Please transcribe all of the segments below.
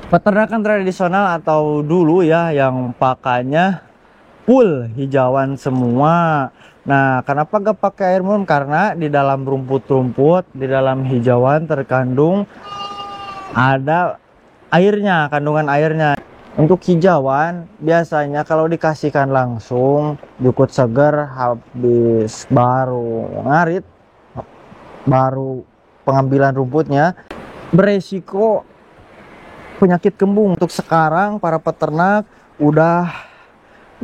Peternakan tradisional atau dulu ya yang pakannya full hijauan semua. Nah, kenapa gak pakai air minum? Karena di dalam rumput-rumput, di dalam hijauan terkandung ada airnya, kandungan airnya. Untuk hijauan biasanya kalau dikasihkan langsung jukut seger habis baru ngarit, baru pengambilan rumputnya, beresiko penyakit kembung. Untuk sekarang para peternak udah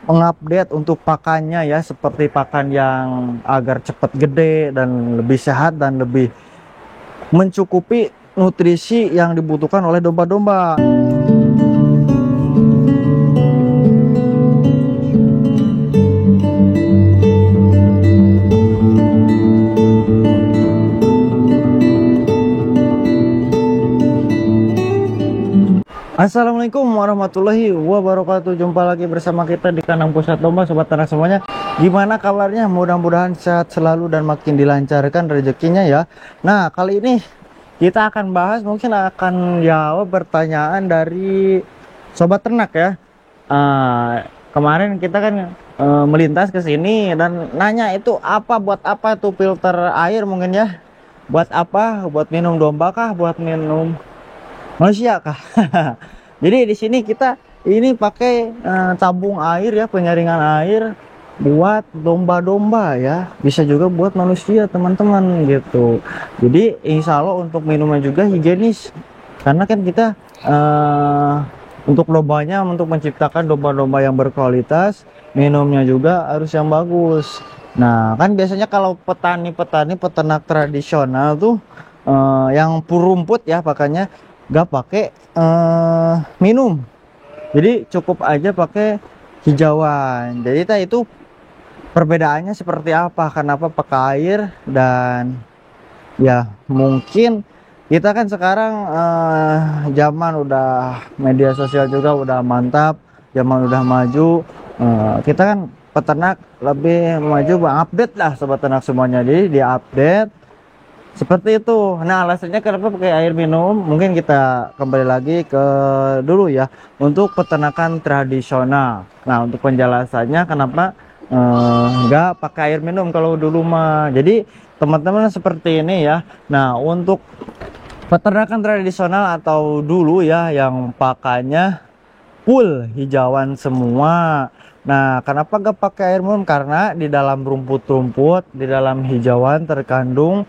mengupdate untuk pakannya ya, seperti pakan yang agar cepat gede dan lebih sehat dan lebih mencukupi nutrisi yang dibutuhkan oleh domba-domba. Assalamualaikum warahmatullahi wabarakatuh. Jumpa lagi bersama kita di kandang pusat domba, sobat ternak semuanya. Gimana kabarnya? Mudah-mudahan sehat selalu dan makin dilancarkan rezekinya ya. Nah, kali ini kita akan bahas, mungkin akan jawab pertanyaan dari sobat ternak ya. Kemarin kita kan melintas ke sini dan nanya itu apa, buat apa tuh filter air mungkin ya? Buat apa? Buat minum domba kah? Buat minum manusia kah? Jadi di sini kita ini pakai tabung air ya, penyaringan air buat domba-domba ya, bisa juga buat manusia teman-teman gitu. Jadi insya Allah untuk minumnya juga higienis, karena kan kita untuk dombanya, untuk menciptakan domba-domba yang berkualitas, minumnya juga harus yang bagus. Nah kan biasanya kalau petani-petani peternak tradisional tuh yang rumput ya pakannya gak pakai minum, jadi cukup aja pakai hijauan. Jadi itu perbedaannya seperti apa, kenapa pakai air. Dan ya mungkin kita kan sekarang zaman udah media sosial juga udah mantap, zaman udah maju, kita kan peternak lebih maju, update lah sobat ternak semuanya. Jadi di update seperti itu. Nah alasannya kenapa pakai air minum, mungkin kita kembali lagi ke dulu ya, untuk peternakan tradisional. Nah untuk penjelasannya kenapa nggak pakai air minum kalau dulu mah. Jadi teman-teman seperti ini ya. Nah untuk peternakan tradisional atau dulu ya yang pakannya full hijauan semua. Nah kenapa gak pakai air minum? Karena di dalam rumput-rumput, di dalam hijauan terkandung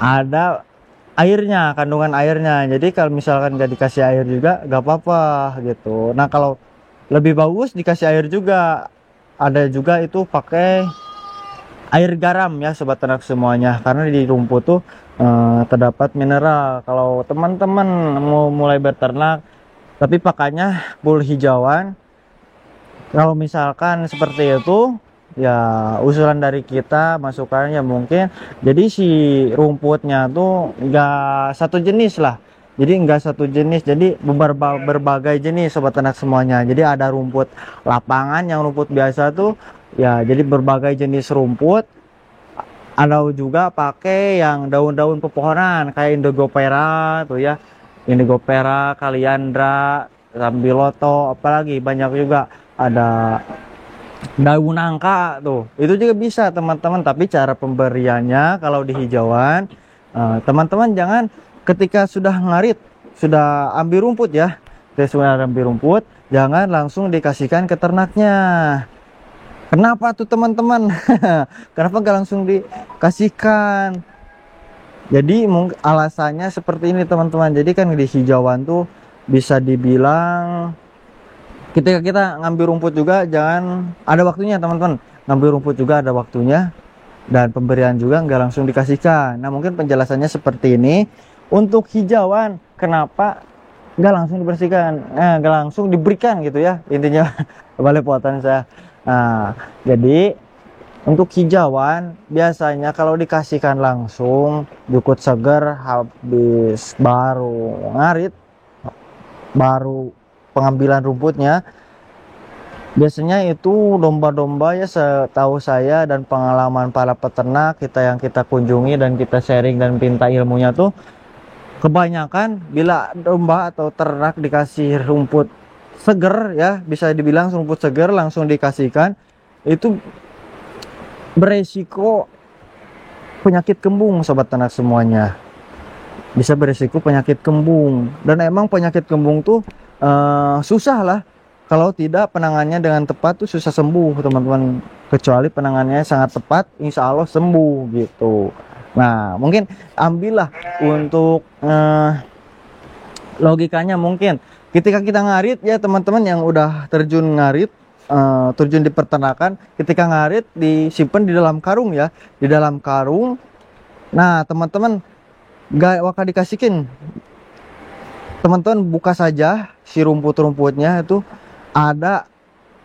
ada airnya, kandungan airnya. Jadi kalau misalkan nggak dikasih air juga nggak apa-apa gitu. Nah kalau lebih bagus dikasih air juga, ada juga itu pakai air garam ya sobat ternak semuanya, karena di rumput tuh terdapat mineral. Kalau teman-teman mau mulai beternak tapi pakannya full hijauan, kalau misalkan seperti itu ya usulan dari kita, masukannya mungkin jadi si rumputnya tuh enggak satu jenis lah. Jadi enggak satu jenis, jadi berbagai jenis sobat ternak semuanya. Jadi ada rumput lapangan, yang rumput biasa tuh ya, jadi berbagai jenis rumput. Ada juga pakai yang daun-daun pepohonan kayak Indigofera tuh ya, Indigofera, Kaliandra, Sambiloto, apalagi banyak juga, ada daun nangka tuh, itu juga bisa teman-teman. Tapi cara pemberiannya kalau di hijauan, teman-teman jangan ketika sudah ngarit, sudah ambil rumput ya, sudah ambil rumput, jangan langsung dikasihkan ke ternaknya. Kenapa tuh teman-teman? Kenapa gak langsung dikasihkan? Jadi alasannya seperti ini teman-teman. Jadi kan di hijauan tuh bisa dibilang ketika kita ngambil rumput juga jangan ada waktunya teman-teman. Ngambil rumput juga ada waktunya, dan pemberian juga nggak langsung dikasihkan. Nah mungkin penjelasannya seperti ini. Untuk hijauan kenapa nggak langsung dibersihkan, nggak langsung diberikan gitu ya, intinya balik buatan saya. Nah jadi untuk hijauan biasanya kalau dikasihkan langsung jukut seger habis baru ngarit, baru pengambilan rumputnya, biasanya itu domba-domba ya, setahu saya dan pengalaman para peternak kita yang kita kunjungi dan kita sharing dan minta ilmunya tuh, kebanyakan bila domba atau ternak dikasih rumput seger ya, bisa dibilang rumput seger langsung dikasihkan, itu beresiko penyakit kembung sobat ternak semuanya. Bisa beresiko penyakit kembung, dan emang penyakit kembung tuh susah lah kalau tidak penangannya dengan tepat tuh susah sembuh teman-teman, kecuali penangannya sangat tepat insya Allah sembuh gitu. Nah mungkin ambillah untuk logikanya, mungkin ketika kita ngarit ya teman-teman yang udah terjun ngarit, terjun di peternakan, ketika ngarit disimpan di dalam karung ya, di dalam karung. Nah teman-teman gak bakal dikasihkin, teman-teman buka saja si rumput-rumputnya, itu ada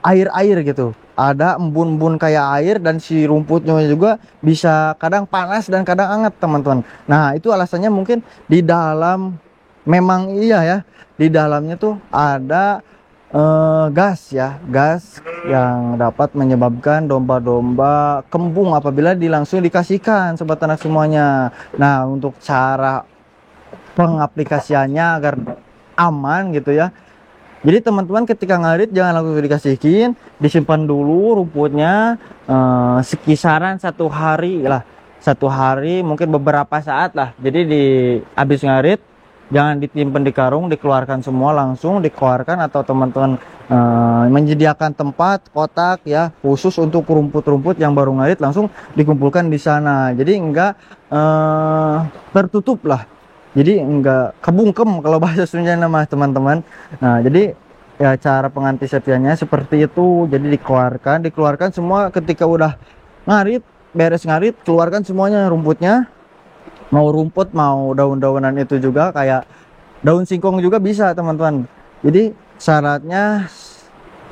air-air gitu, ada embun-embun kayak air, dan si rumputnya juga bisa kadang panas dan kadang hangat teman-teman. Nah itu alasannya mungkin di dalam, memang iya ya, di dalamnya tuh ada gas ya, gas yang dapat menyebabkan domba-domba kembung apabila langsung dikasihkan sobat ternak semuanya. Nah untuk cara pengaplikasiannya agar aman gitu ya, jadi teman-teman ketika ngarit jangan langsung dikasihin, disimpan dulu rumputnya sekisaran 1 hari lah, 1 hari mungkin beberapa saat lah. Jadi di habis ngarit jangan ditimpan di karung, dikeluarkan semua langsung dikeluarkan, atau teman-teman menyediakan tempat kotak ya khusus untuk rumput-rumput yang baru ngarit langsung dikumpulkan di sana. Jadi enggak tertutup lah, jadi enggak kebungkem kalau bahasa Sunda nama teman-teman. Nah jadi ya cara pengantisipasinya seperti itu. Jadi dikeluarkan semua ketika udah ngarit, beres ngarit, keluarkan semuanya rumputnya, mau rumput mau daun-daunan itu juga, kayak daun singkong juga bisa teman-teman. Jadi syaratnya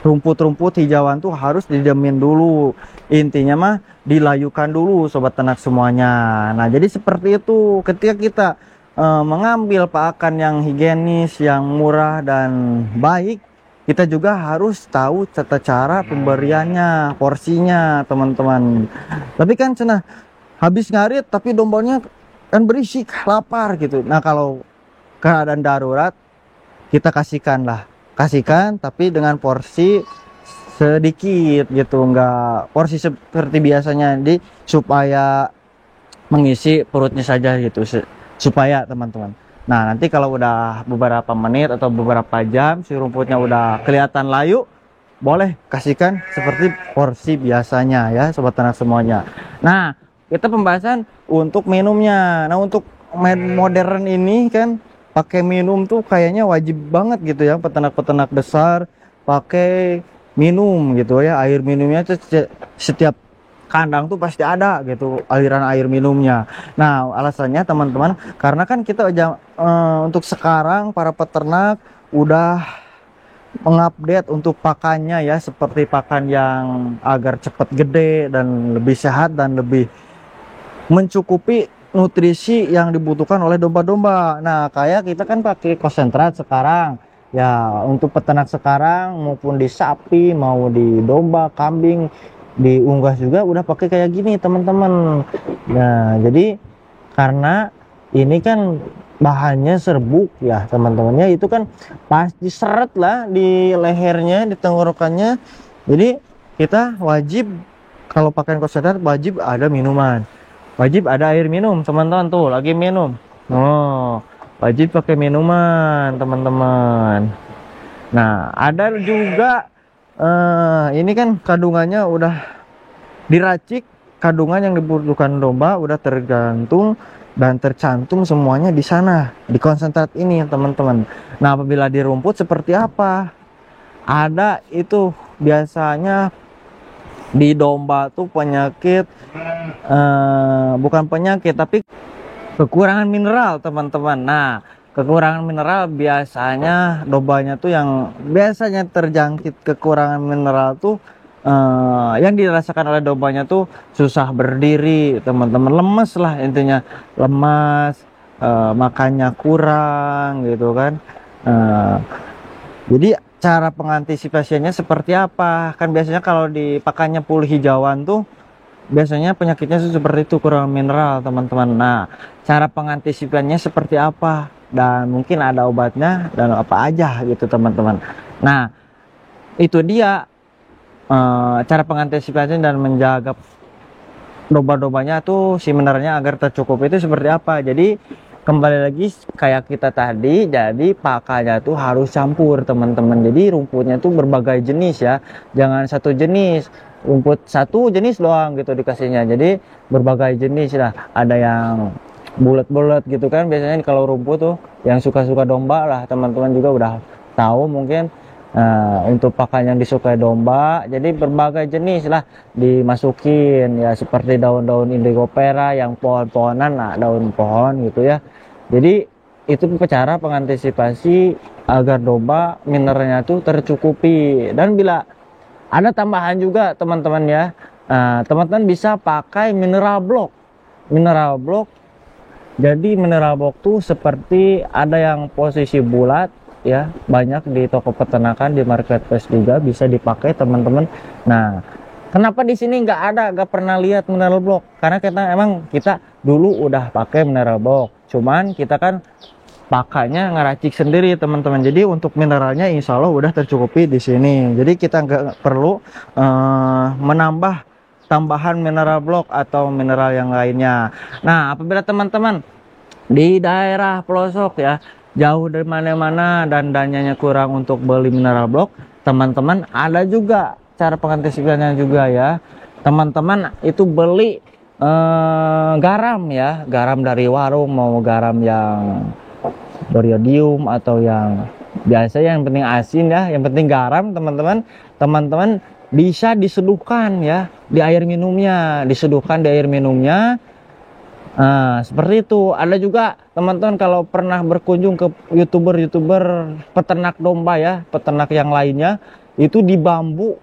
rumput-rumput hijauan tuh harus didiamin dulu, intinya mah dilayukan dulu sobat ternak semuanya. Nah jadi seperti itu, ketika kita mengambil pakan yang higienis, yang murah dan baik, kita juga harus tahu tata cara pemberiannya, porsinya teman-teman. Tapi kan cenah habis ngarit tapi dombanya kan berisik, lapar gitu. Nah kalau keadaan darurat kita kasihkan tapi dengan porsi sedikit gitu, enggak porsi seperti biasanya, di supaya mengisi perutnya saja gitu, supaya teman-teman. Nah nanti kalau udah beberapa menit atau beberapa jam si rumputnya udah kelihatan layu, boleh kasihkan seperti porsi biasanya ya sobat ternak semuanya. Nah kita pembahasan untuk minumnya. Nah untuk modern ini kan pakai minum tuh kayaknya wajib banget gitu ya, peternak-peternak besar pakai minum gitu ya, air minumnya tuh setiap kandang tuh pasti ada gitu aliran air minumnya. Nah alasannya teman-teman karena kan kita untuk sekarang para peternak udah mengupdate untuk pakannya ya, seperti pakan yang agar cepat gede dan lebih sehat dan lebih mencukupi nutrisi yang dibutuhkan oleh domba-domba. Nah kayak kita kan pakai konsentrat sekarang ya, untuk peternak sekarang maupun di sapi, mau di domba, kambing, di unggas juga udah pakai kayak gini teman-teman. Nah jadi karena ini kan bahannya serbuk ya teman-temannya, itu kan pasti seret lah di lehernya, di tenggorokannya. Jadi kita wajib kalau pakai konsentrat wajib ada minuman, wajib ada air minum teman-teman. Tuh lagi minum, oh wajib pakai minuman teman-teman. Nah ada juga ini kan kandungannya udah diracik, kandungan yang dibutuhkan domba udah tergantung dan tercantum semuanya di sana, di konsentrat ini teman-teman. Nah apabila di rumput seperti apa, ada itu biasanya di domba tuh penyakit, bukan penyakit tapi kekurangan mineral teman-teman. Nah kekurangan mineral biasanya dombanya tuh yang biasanya terjangkit kekurangan mineral tuh yang dirasakan oleh dombanya tuh susah berdiri teman-teman, lemes lah intinya, lemas, makannya kurang gitu kan. Jadi cara pengantisipasinya seperti apa, kan biasanya kalau di pakannya pulih hijauan tuh biasanya penyakitnya seperti itu, kurang mineral teman-teman. Nah, cara pengantisipasinya seperti apa, dan mungkin ada obatnya dan apa aja gitu teman-teman. Nah, itu dia cara pengantisipasi dan menjaga domba-dombanya tuh si mineralnya agar tercukupi itu seperti apa. Jadi kembali lagi kayak kita tadi, jadi pakannya tuh harus campur teman-teman. Jadi rumputnya tuh berbagai jenis ya, jangan satu jenis rumput satu jenis doang gitu dikasihnya. Jadi berbagai jenis lah, ada yang bulat-bulat gitu kan, biasanya kalau rumput tuh yang suka-suka domba lah teman-teman juga udah tahu mungkin. Untuk pakan yang disukai domba, jadi berbagai jenis lah dimasukin ya, seperti daun-daun indigo pera yang pohon-pohonan, nah daun pohon gitu ya. Jadi itu cara pengantisipasi agar domba mineralnya tuh tercukupi. Dan bila ada tambahan juga teman-teman ya, teman-teman bisa pakai mineral block. Mineral block, jadi mineral block tuh seperti ada yang posisi bulat ya, banyak di toko peternakan, di marketplace juga bisa dipakai teman-teman. Nah, kenapa di sini nggak pernah lihat mineral block? Karena kita dulu udah pakai mineral block, cuman kita kan pakainya ngeracik sendiri teman-teman. Jadi untuk mineralnya insya Allah udah tercukupi di sini. Jadi kita nggak perlu menambah tambahan mineral block atau mineral yang lainnya. Nah, apabila teman-teman di daerah pelosok ya, jauh dari mana-mana dan dananya kurang untuk beli mineral block, teman-teman ada juga cara pengantisipasinya juga ya. Teman-teman itu beli garam ya, garam dari warung, mau garam yang beriodium atau yang biasa, yang penting asin ya, yang penting garam teman-teman. Teman-teman bisa diseduhkan ya di air minumnya, diseduhkan di air minumnya. Nah, seperti itu. Ada juga teman-teman kalau pernah berkunjung ke youtuber peternak domba ya, peternak yang lainnya, itu di bambu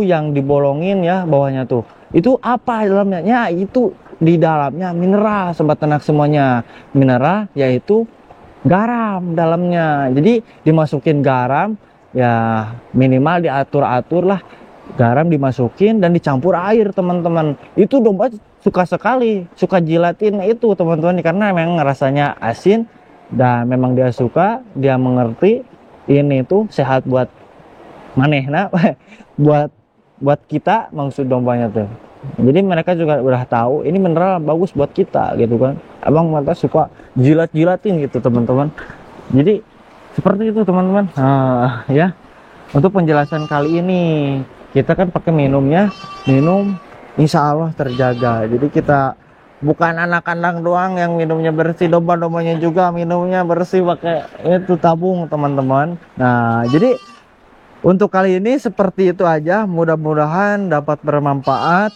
yang dibolongin ya bawahnya tuh, itu apa dalamnya ya, itu di dalamnya mineral sobat ternak semuanya. Mineral yaitu garam dalamnya. Jadi dimasukin garam ya, minimal diatur-atur lah, garam dimasukin dan dicampur air teman-teman. Itu domba suka sekali, suka jilatin itu teman-teman, karena memang rasanya asin dan memang dia suka, dia mengerti ini tuh sehat buat manehna buat kita maksud dombanya tuh. Jadi mereka juga udah tahu ini mineral bagus buat kita gitu kan. Abang mata suka jilatin gitu teman-teman. Jadi seperti itu teman-teman. Ya, untuk penjelasan kali ini kita kan pakai minum insya Allah terjaga. Jadi kita bukan anak kandang doang yang minumnya bersih, domba-dombanya juga minumnya bersih pakai itu tabung teman-teman. Nah, jadi untuk kali ini seperti itu aja, mudah-mudahan dapat bermanfaat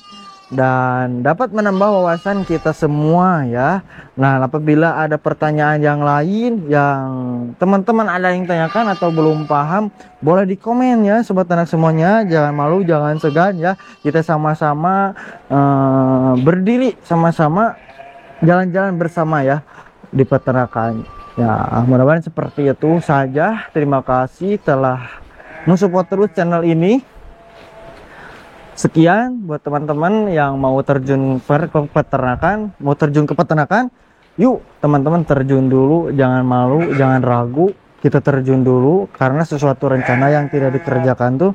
dan dapat menambah wawasan kita semua ya. Nah, apabila ada pertanyaan yang lain yang teman-teman ada yang tanyakan atau belum paham, boleh di komen ya sobat ternak semuanya. Jangan malu, jangan segan ya. Kita sama-sama berdiri, sama-sama jalan-jalan bersama ya di peternakan. Ya, mudah-mudahan seperti itu saja. Terima kasih telah mensupport terus channel ini. Sekian buat teman-teman yang mau terjun ke peternakan, yuk teman-teman terjun dulu, jangan malu, jangan ragu, kita terjun dulu, karena sesuatu rencana yang tidak dikerjakan tuh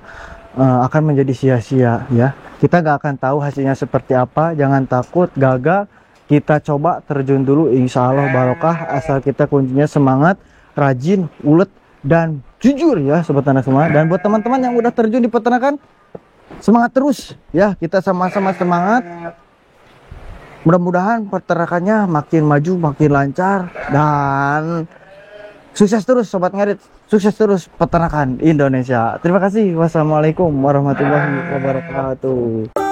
akan menjadi sia-sia ya. Kita gak akan tahu hasilnya seperti apa. Jangan takut gagal, kita coba terjun dulu, insya Allah barokah, asal kita kuncinya semangat, rajin, ulet, dan jujur ya sobat ternak semua. Dan buat teman-teman yang udah terjun di peternakan, semangat terus ya, kita sama-sama semangat. Mudah-mudahan peternakannya makin maju, makin lancar, dan sukses terus sobat ngarit, sukses terus peternakan Indonesia. Terima kasih. Wassalamualaikum warahmatullahi wabarakatuh.